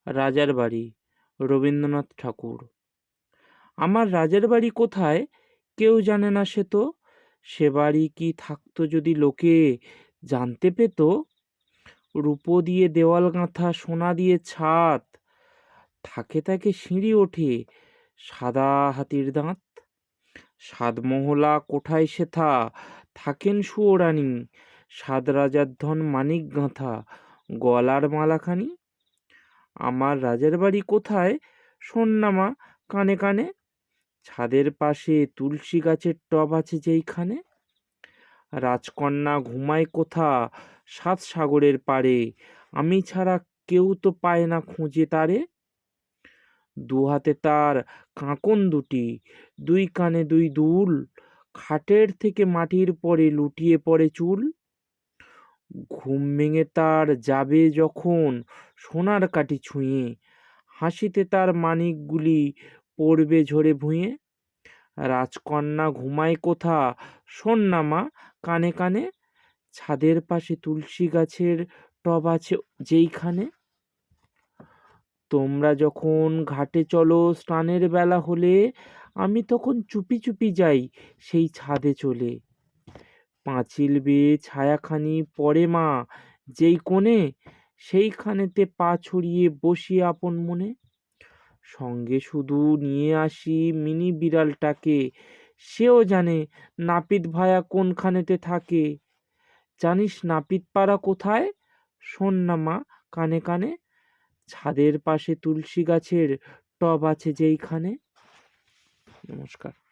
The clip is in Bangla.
রাজার বাড়ি, রবীন্দ্রনাথ ঠাকুর। আমার রাজার বাড়ি কোথায় কেউ জানে না সে তো, সে বাড়ি কি থাকতো যদি লোকে জানতে পেত। রূপো দিয়ে দেওয়াল গাঁথা, সোনা দিয়ে ছাদ, থাকে থাকে সিঁড়ি ওঠে সাদা হাতির দাঁত। সাতমহলা কোঠায় সেথা থাকেন সুয়োরানী, সাত রাজার ধন মানিক গাঁথা গলার মালাখানি। আমার রাজার বাড়ি কোথায় শোন না মা কানে কানে, ছাদের পাশে তুলসী গাছের টব আছে যেইখানে। রাজকন্যা ঘুমায় কোথা সাত সাগরের পারে, আমি ছাড়া কেউ তো পায় না খুঁজে তারে। দু হাতে তার কাঁকন দুটি, দুই কানে দুই দুল, খাটের থেকে মাটির পরে লুটিয়ে পড়ে চুল। ঘুম ভেঙে তার যাবে যখন সোনার কাঠি ছুঁয়ে, হাসিতে তার মানিকগুলি পড়বে ঝরে ভুঁয়ে। রাজকন্যা ঘুমায় কোথা শোন না মা কানে কানে, ছাদের পাশে তুলসী গাছের টব আছে যেইখানে। তোমরা যখন ঘাটে চলো স্নানের বেলা হলে, আমি তখন চুপি চুপি যাই সেই ছাদে চলে। পাঁচিল বেয়ে ছায়াখানি পড়ে মা যেই কোণে, সেইখানেতে পা ছড়িয়ে বসি আপন মনে। সঙ্গে শুধু নিয়ে আসি মিনি বিড়ালটাকে, সেও জানে নাপিত ভায়া কোনখানেতে থাকে। জানিস নাপিত পাড়া কোথায়, শোন না মা কানে কানে, ছাদের পাশে তুলসী গাছের টব আছে যেইখানে। নমস্কার।